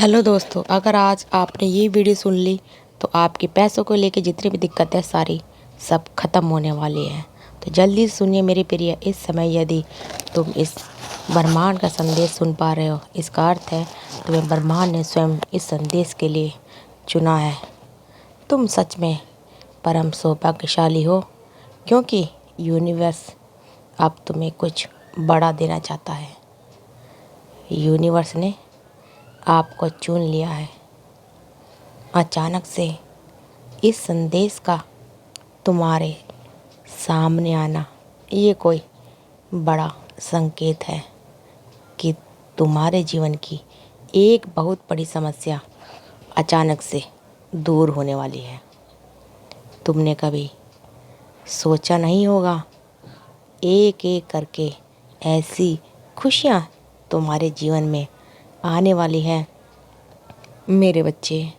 Hello दोस्तों, अगर आज आपने ये वीडियो सुन ली तो आपके पैसों को लेके जितनी भी दिक्कतें सारी सब खत्म होने वाली हैं। तो जल्दी से सुनिए मेरे प्रिय। इस समय यदि तुम इस ब्रह्मांड का संदेश सुन पा रहे हो, इसका अर्थ है तुम्हें ब्रह्मांड ने स्वयं इस संदेश के लिए चुना है। तुम सच में परम सौभाग्यशाली हो, क्योंकि यूनिवर्स अब तुम्हें कुछ बड़ा देना चाहता है। यूनिवर्स ने आपको चुन लिया है। अचानक से इस संदेश का तुम्हारे सामने आना ये कोई बड़ा संकेत है कि तुम्हारे जीवन की एक बहुत बड़ी समस्या अचानक से दूर होने वाली है। तुमने कभी सोचा नहीं होगा, एक एक करके ऐसी खुशियाँ तुम्हारे जीवन में आने वाली है। मेरे बच्चे,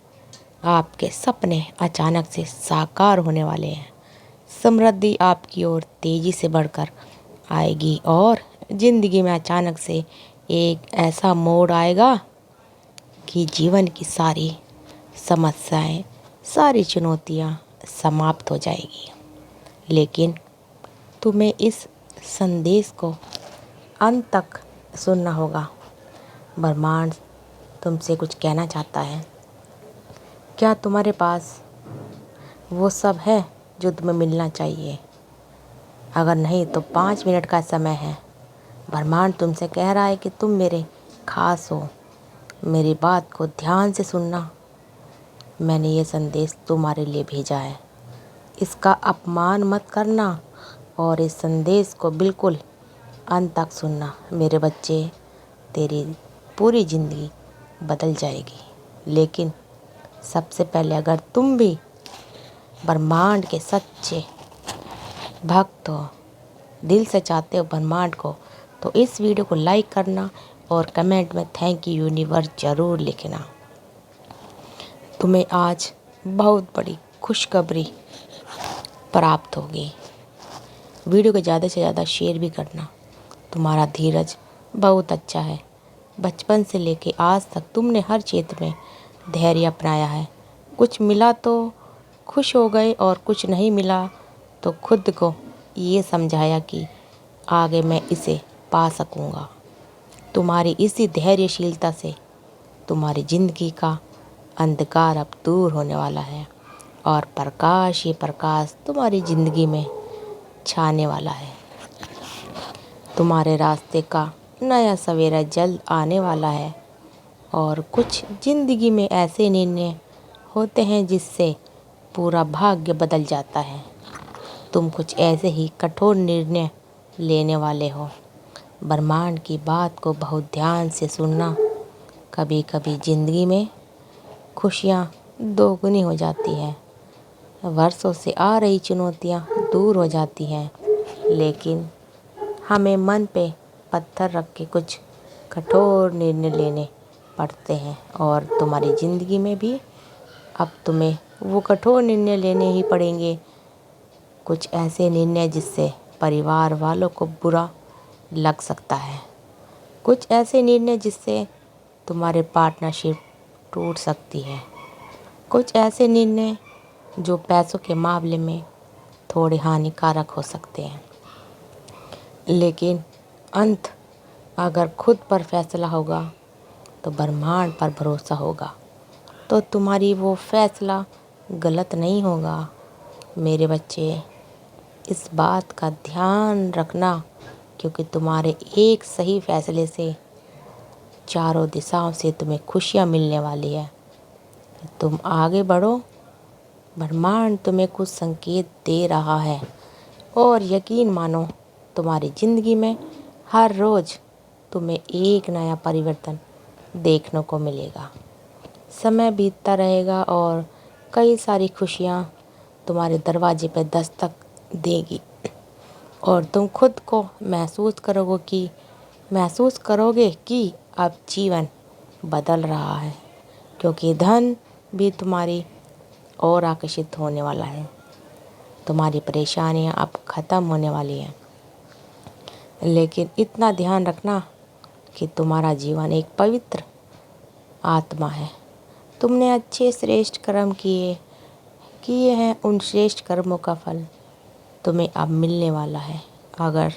आपके सपने अचानक से साकार होने वाले हैं। समृद्धि आपकी ओर तेजी से बढ़कर आएगी और ज़िंदगी में अचानक से एक ऐसा मोड़ आएगा कि जीवन की सारी समस्याएं, सारी चुनौतियां समाप्त हो जाएगी। लेकिन तुम्हें इस संदेश को अंत तक सुनना होगा। ब्रह्मांड तुमसे कुछ कहना चाहता है। क्या तुम्हारे पास वो सब है जो तुम्हें मिलना चाहिए? अगर नहीं तो 5 मिनट का समय है। ब्रह्मांड तुमसे कह रहा है कि तुम मेरे खास हो। मेरी बात को ध्यान से सुनना। मैंने ये संदेश तुम्हारे लिए भेजा है। इसका अपमान मत करना और इस संदेश को बिल्कुल अंत तक सुनना। मेरे बच्चे, तेरी पूरी ज़िंदगी बदल जाएगी। लेकिन सबसे पहले अगर तुम भी ब्रह्मांड के सच्चे भक्त हो, दिल से चाहते हो ब्रह्मांड को, तो इस वीडियो को लाइक करना और कमेंट में थैंक यू यूनिवर्स ज़रूर लिखना। तुम्हें आज बहुत बड़ी खुशखबरी प्राप्त होगी। वीडियो को ज़्यादा से ज़्यादा शेयर भी करना। तुम्हारा धीरज बहुत अच्छा है। बचपन से लेके आज तक तुमने हर क्षेत्र में धैर्य अपनाया है। कुछ मिला तो खुश हो गए और कुछ नहीं मिला तो खुद को ये समझाया कि आगे मैं इसे पा सकूँगा। तुम्हारी इसी धैर्यशीलता से तुम्हारी ज़िंदगी का अंधकार अब दूर होने वाला है और प्रकाश ही प्रकाश तुम्हारी ज़िंदगी में छाने वाला है। तुम्हारे रास्ते का नया सवेरा जल्द आने वाला है। और कुछ ज़िंदगी में ऐसे निर्णय होते हैं जिससे पूरा भाग्य बदल जाता है। तुम कुछ ऐसे ही कठोर निर्णय लेने वाले हो। ब्रह्मांड की बात को बहुत ध्यान से सुनना। कभी कभी ज़िंदगी में खुशियाँ दोगुनी हो जाती हैं। वर्षों से आ रही चुनौतियाँ दूर हो जाती हैं। लेकिन हमें मन पे पत्थर रख के कुछ कठोर निर्णय लेने पड़ते हैं। और तुम्हारी ज़िंदगी में भी अब तुम्हें वो कठोर निर्णय लेने ही पड़ेंगे। कुछ ऐसे निर्णय जिससे परिवार वालों को बुरा लग सकता है। कुछ ऐसे निर्णय जिससे तुम्हारे पार्टनरशिप टूट सकती है। कुछ ऐसे निर्णय जो पैसों के मामले में थोड़े हानिकारक हो सकते हैं। लेकिन अंत अगर खुद पर फैसला होगा तो ब्रह्मांड पर भरोसा होगा तो तुम्हारी वो फैसला गलत नहीं होगा। मेरे बच्चे, इस बात का ध्यान रखना, क्योंकि तुम्हारे एक सही फैसले से चारों दिशाओं से तुम्हें खुशियाँ मिलने वाली है। तुम आगे बढ़ो। ब्रह्मांड तुम्हें कुछ संकेत दे रहा है और यकीन मानो, तुम्हारी ज़िंदगी में हर रोज़ तुम्हें एक नया परिवर्तन देखने को मिलेगा। समय बीतता रहेगा और कई सारी खुशियाँ तुम्हारे दरवाजे पर दस्तक देगी और तुम खुद को महसूस करोगे कि अब जीवन बदल रहा है, क्योंकि धन भी तुम्हारी ओर आकर्षित होने वाला है। तुम्हारी परेशानियाँ अब ख़त्म होने वाली हैं। लेकिन इतना ध्यान रखना कि तुम्हारा जीवन एक पवित्र आत्मा है। तुमने अच्छे श्रेष्ठ कर्म किए हैं, उन श्रेष्ठ कर्मों का फल तुम्हें अब मिलने वाला है। अगर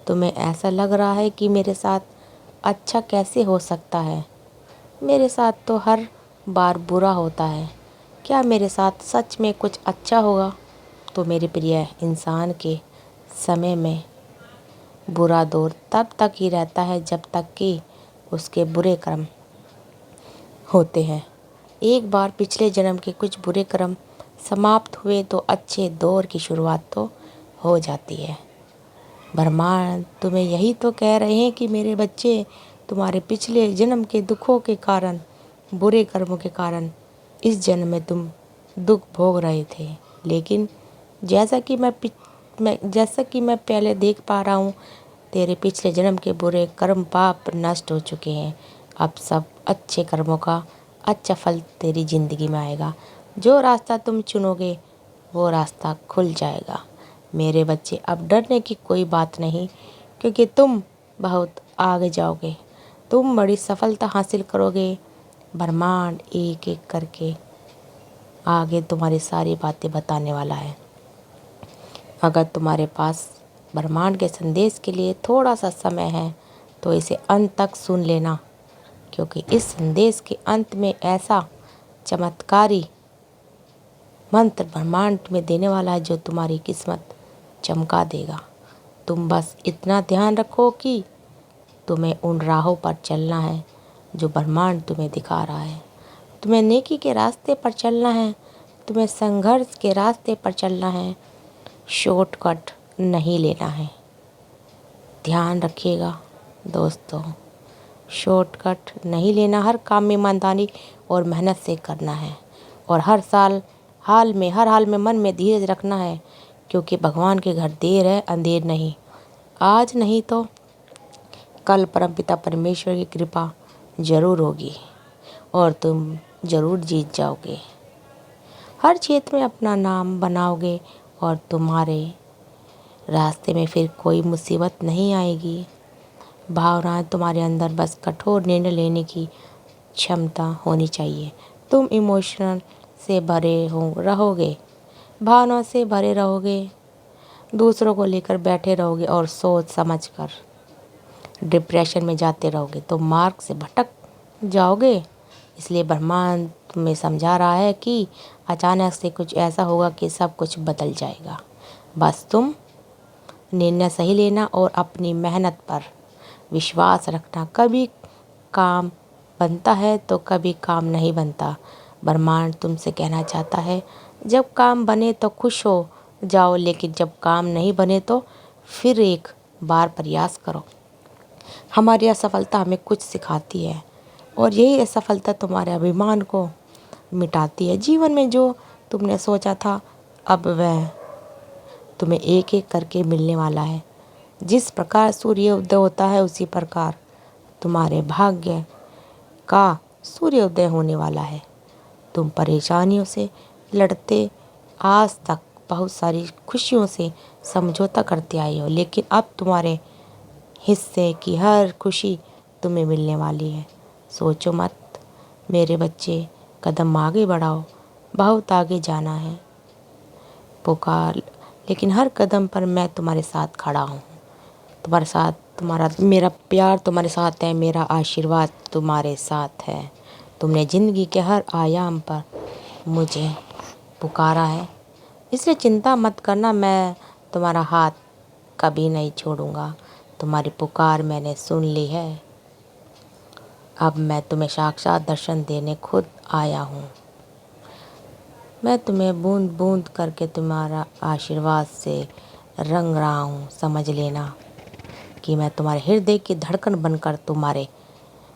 तुम्हें ऐसा लग रहा है कि मेरे साथ अच्छा कैसे हो सकता है, मेरे साथ तो हर बार बुरा होता है, क्या मेरे साथ सच में कुछ अच्छा होगा? तो मेरे प्रिय इंसान के समय में बुरा दौर तब तक ही रहता है जब तक कि उसके बुरे कर्म होते हैं। एक बार पिछले जन्म के कुछ बुरे कर्म समाप्त हुए तो अच्छे दौर की शुरुआत तो हो जाती है। ब्रह्मांड तुम्हें यही तो कह रहे हैं कि मेरे बच्चे, तुम्हारे पिछले जन्म के दुखों के कारण, बुरे कर्मों के कारण इस जन्म में तुम दुख भोग रहे थे। लेकिन जैसा कि मैं पहले देख पा रहा हूँ, तेरे पिछले जन्म के बुरे कर्म पाप नष्ट हो चुके हैं। अब सब अच्छे कर्मों का अच्छा फल तेरी ज़िंदगी में आएगा। जो रास्ता तुम चुनोगे वो रास्ता खुल जाएगा। मेरे बच्चे, अब डरने की कोई बात नहीं, क्योंकि तुम बहुत आगे जाओगे। तुम बड़ी सफलता हासिल करोगे। ब्रह्मांड एक एक करके आगे तुम्हारी सारी बातें बताने वाला है। अगर तुम्हारे पास ब्रह्मांड के संदेश के लिए थोड़ा सा समय है तो इसे अंत तक सुन लेना, क्योंकि इस संदेश के अंत में ऐसा चमत्कारी मंत्र ब्रह्मांड तुम्हें देने वाला है जो तुम्हारी किस्मत चमका देगा। तुम बस इतना ध्यान रखो कि तुम्हें उन राहों पर चलना है जो ब्रह्मांड तुम्हें दिखा रहा है। तुम्हें नेकी के रास्ते पर चलना है, तुम्हें संघर्ष के रास्ते पर चलना है, शॉर्टकट नहीं लेना है। ध्यान रखिएगा दोस्तों, शॉर्टकट नहीं लेना, हर काम में ईमानदारी और मेहनत से करना है, और हर हाल में मन में धीरज रखना है, क्योंकि भगवान के घर देर है अंधेर नहीं। आज नहीं तो कल परमपिता परमेश्वर की कृपा जरूर होगी और तुम जरूर जीत जाओगे। हर क्षेत्र में अपना नाम बनाओगे और तुम्हारे रास्ते में फिर कोई मुसीबत नहीं आएगी। भावनाएं तुम्हारे अंदर बस कठोर निर्णय लेने की क्षमता होनी चाहिए। तुम इमोशनल से रहोगे, भावनाओं से भरे रहोगे, दूसरों को लेकर बैठे रहोगे और सोच समझकर डिप्रेशन में जाते रहोगे तो मार्ग से भटक जाओगे। इसलिए ब्रह्मांड तुम्हें समझा रहा है कि अचानक से कुछ ऐसा होगा कि सब कुछ बदल जाएगा। बस तुम निर्णय सही लेना और अपनी मेहनत पर विश्वास रखना। कभी काम बनता है तो कभी काम नहीं बनता। ब्रह्मांड तुमसे कहना चाहता है, जब काम बने तो खुश हो जाओ, लेकिन जब काम नहीं बने तो फिर एक बार प्रयास करो। हमारी असफलता हमें कुछ सिखाती है और यही असफलता तुम्हारे अभिमान को मिटाती है। जीवन में जो तुमने सोचा था अब वह तुम्हें एक एक करके मिलने वाला है। जिस प्रकार सूर्योदय होता है उसी प्रकार तुम्हारे भाग्य का सूर्योदय होने वाला है। तुम परेशानियों से लड़ते आज तक बहुत सारी खुशियों से समझौता करते आए हो, लेकिन अब तुम्हारे हिस्से की हर खुशी तुम्हें मिलने वाली है। सोचो मत मेरे बच्चे, कदम आगे बढ़ाओ, बहुत आगे जाना है। पुकार, लेकिन हर कदम पर मैं तुम्हारे साथ खड़ा हूँ। तुम्हारे साथ, मेरा प्यार तुम्हारे साथ है, मेरा आशीर्वाद तुम्हारे साथ है। तुमने ज़िंदगी के हर आयाम पर मुझे पुकारा है, इसलिए चिंता मत करना, मैं तुम्हारा हाथ कभी नहीं छोड़ूंगा। तुम्हारी पुकार मैंने सुन ली है। अब मैं तुम्हें साक्षात दर्शन देने खुद आया हूँ। मैं तुम्हें बूंद बूंद करके तुम्हारा आशीर्वाद से रंग रहा हूँ। समझ लेना कि मैं तुम्हारे हृदय की धड़कन बनकर तुम्हारे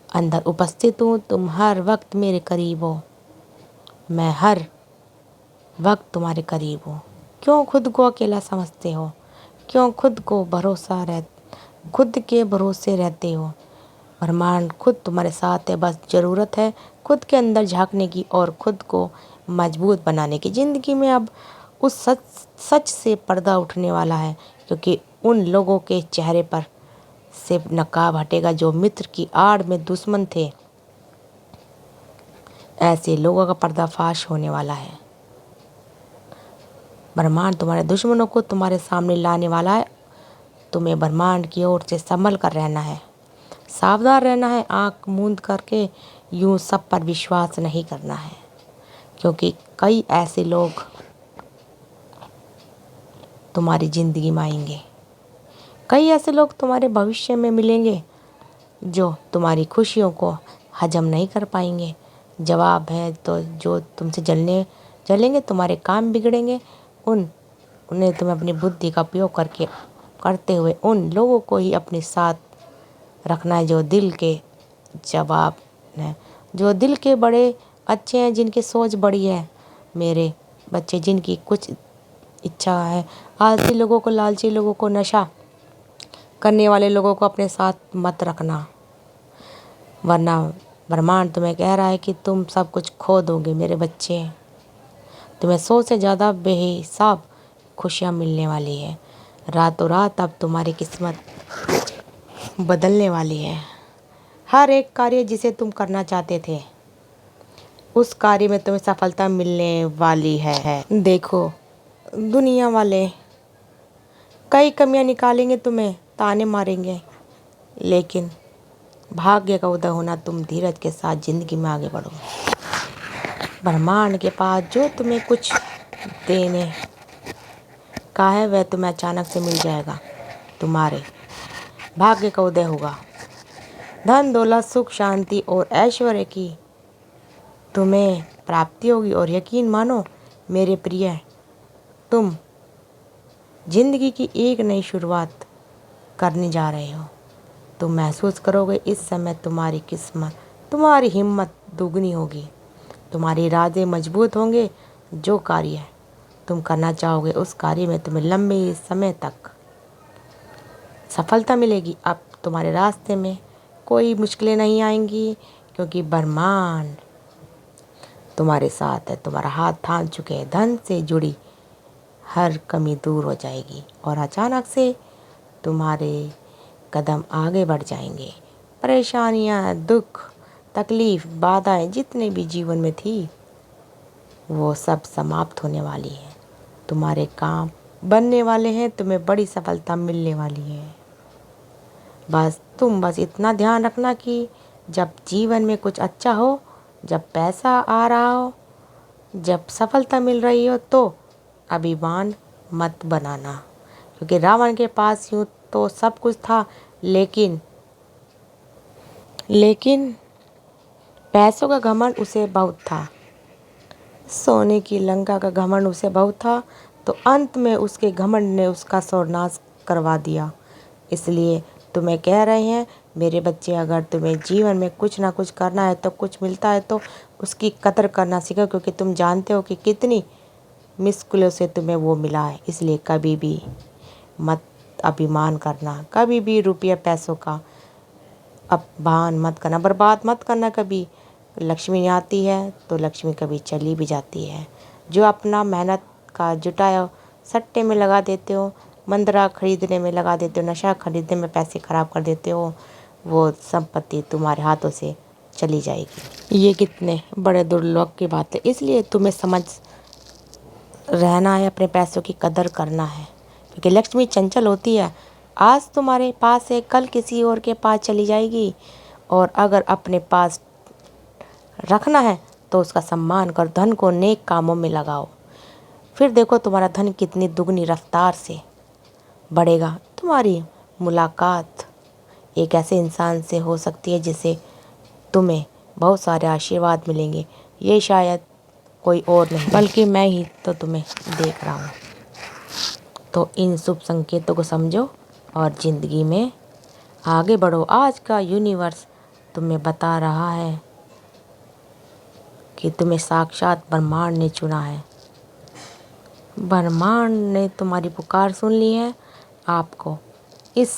अंदर उपस्थित हूँ। तुम हर वक्त मेरे करीब हो, मैं हर वक्त तुम्हारे करीब हूँ। क्यों खुद को अकेला समझते हो? क्यों खुद के भरोसे रहते हो? ब्रह्मांड खुद तुम्हारे साथ है, बस ज़रूरत है खुद के अंदर झांकने की और खुद को मजबूत बनाने की। ज़िंदगी में अब उस सच से पर्दा उठने वाला है, क्योंकि उन लोगों के चेहरे पर से नकाब हटेगा जो मित्र की आड़ में दुश्मन थे। ऐसे लोगों का पर्दाफाश होने वाला है। ब्रह्मांड तुम्हारे दुश्मनों को तुम्हारे सामने लाने वाला है। तुम्हें ब्रह्मांड की ओर से संभल कर रहना है, सावधान रहना है। आंख मूंद करके यूं सब पर विश्वास नहीं करना है, क्योंकि कई ऐसे लोग तुम्हारी जिंदगी में आएंगे। कई ऐसे लोग तुम्हारे भविष्य में मिलेंगे जो तुम्हारी खुशियों को हजम नहीं कर पाएंगे। जवाब है तो जो तुमसे जलेंगे, तुम्हारे काम बिगड़ेंगे, उन्हें तुम्हें अपनी बुद्धि का उपयोग करते हुए उन लोगों को ही अपने साथ रखना है जो दिल के जवाब है, जो दिल के बड़े अच्छे हैं, जिनकी सोच बड़ी है। मेरे बच्चे, जिनकी कुछ इच्छा है। आलसी लोगों को, लालची लोगों को, नशा करने वाले लोगों को अपने साथ मत रखना, वरना ब्रह्मांड तुम्हें कह रहा है कि तुम सब कुछ खो दोगे। मेरे बच्चे, तुम्हें 100 से ज़्यादा बेहिसाब खुशियाँ मिलने वाली है। रातों रात अब तुम्हारी किस्मत बदलने वाली है। हर एक कार्य जिसे तुम करना चाहते थे, उस कार्य में तुम्हें सफलता मिलने वाली है। देखो, दुनिया वाले कई कमियां निकालेंगे, तुम्हें ताने मारेंगे, लेकिन भाग्य का उदय होना, तुम धीरज के साथ ज़िंदगी में आगे बढ़ो। ब्रह्मांड के पास जो तुम्हें कुछ देने का है, वह तुम्हें अचानक से मिल जाएगा। तुम्हारे भाग्य का उदय होगा। धन, दौलत, सुख, शांति और ऐश्वर्य की तुम्हें प्राप्ति होगी। और यकीन मानो मेरे प्रिय, तुम जिंदगी की एक नई शुरुआत करने जा रहे हो। तुम महसूस करोगे इस समय तुम्हारी किस्मत, तुम्हारी हिम्मत दुगनी होगी। तुम्हारे इरादे मजबूत होंगे। जो कार्य तुम करना चाहोगे, उस कार्य में तुम्हें लंबे समय तक सफलता मिलेगी। अब तुम्हारे रास्ते में कोई मुश्किलें नहीं आएंगी, क्योंकि ब्रह्मांड तुम्हारे साथ है, तुम्हारा हाथ थाम चुके हैं। धन से जुड़ी हर कमी दूर हो जाएगी और अचानक से तुम्हारे कदम आगे बढ़ जाएंगे। परेशानियां, दुख, तकलीफ, बाधाएं जितने भी जीवन में थी, वो सब समाप्त होने वाली है। तुम्हारे काम बनने वाले हैं, तुम्हें बड़ी सफलता मिलने वाली है। तुम बस इतना ध्यान रखना कि जब जीवन में कुछ अच्छा हो, जब पैसा आ रहा हो, जब सफलता मिल रही हो, तो अभिमान मत बनाना, क्योंकि रावण के पास यूं तो सब कुछ था, लेकिन पैसों का घमंड उसे बहुत था। सोने की लंका का घमंड उसे बहुत था, तो अंत में उसके घमंड ने उसका सर्वनाश करवा दिया। इसलिए तुम्हें कह रहे हैं मेरे बच्चे, अगर तुम्हें जीवन में कुछ ना कुछ करना है, तो कुछ मिलता है तो उसकी कदर करना सीखो, क्योंकि तुम जानते हो कि कितनी मुश्किलों से तुम्हें वो मिला है। इसलिए कभी भी मत अभिमान करना, कभी भी रुपया पैसों का अपमान मत करना, बर्बाद मत करना। कभी लक्ष्मी आती है तो लक्ष्मी कभी चली भी जाती है। जो अपना मेहनत का जुटाया सट्टे में लगा देते हो, मंदरा खरीदने में लगा देते हो, नशा खरीदने में पैसे खराब कर देते हो, वो संपत्ति तुम्हारे हाथों से चली जाएगी। ये कितने बड़े दुर्लभ की बात है। इसलिए तुम्हें समझ रहना है, अपने पैसों की कदर करना है, क्योंकि लक्ष्मी चंचल होती है। आज तुम्हारे पास है, कल किसी और के पास चली जाएगी। और अगर अपने पास रखना है तो उसका सम्मान कर, धन को नेक कामों में लगाओ। फिर देखो तुम्हारा धन कितनी दुगनी रफ्तार से बढ़ेगा। तुम्हारी मुलाकात एक ऐसे इंसान से हो सकती है जिसे तुम्हें बहुत सारे आशीर्वाद मिलेंगे। ये शायद कोई और नहीं, बल्कि मैं ही तो तुम्हें देख रहा हूँ। तो इन शुभ संकेतों को समझो और ज़िंदगी में आगे बढ़ो। आज का यूनिवर्स तुम्हें बता रहा है कि तुम्हें साक्षात ब्रह्मांड ने चुना है। ब्रह्मांड ने तुम्हारी पुकार सुन ली है। आपको इस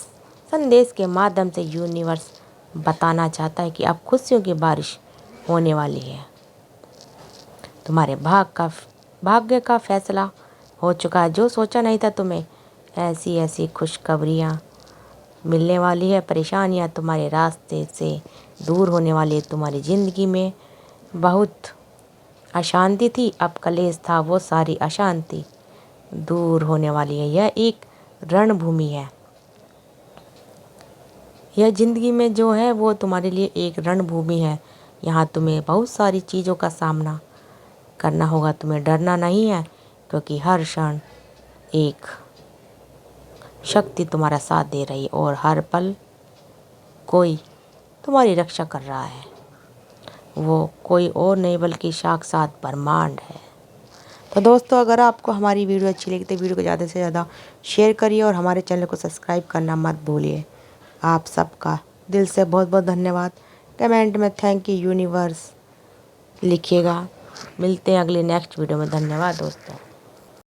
संदेश के माध्यम से यूनिवर्स बताना चाहता है कि अब खुशियों की बारिश होने वाली है। तुम्हारे भाग्य का फैसला हो चुका है। जो सोचा नहीं था तुम्हें ऐसी ऐसी खुशखबरियाँ मिलने वाली है। परेशानियाँ तुम्हारे रास्ते से दूर होने वाली है। तुम्हारी ज़िंदगी में बहुत अशांति थी, अब कलेश था वो सारी अशांति दूर होने वाली है। यह एक रणभूमि है। यह ज़िंदगी में जो है वो तुम्हारे लिए एक रणभूमि है। यहाँ तुम्हें बहुत सारी चीज़ों का सामना करना होगा। तुम्हें डरना नहीं है, क्योंकि हर क्षण एक शक्ति तुम्हारा साथ दे रही है और हर पल कोई तुम्हारी रक्षा कर रहा है। वो कोई और नहीं बल्कि साक्षात ब्रह्मांड है। तो दोस्तों, अगर आपको हमारी वीडियो अच्छी लगी तो वीडियो को ज़्यादा से ज़्यादा शेयर करिए और हमारे चैनल को सब्सक्राइब करना मत भूलिए। आप सबका दिल से बहुत बहुत धन्यवाद। कमेंट में थैंक यू यूनिवर्स लिखिएगा। मिलते हैं अगले नेक्स्ट वीडियो में। धन्यवाद दोस्तों।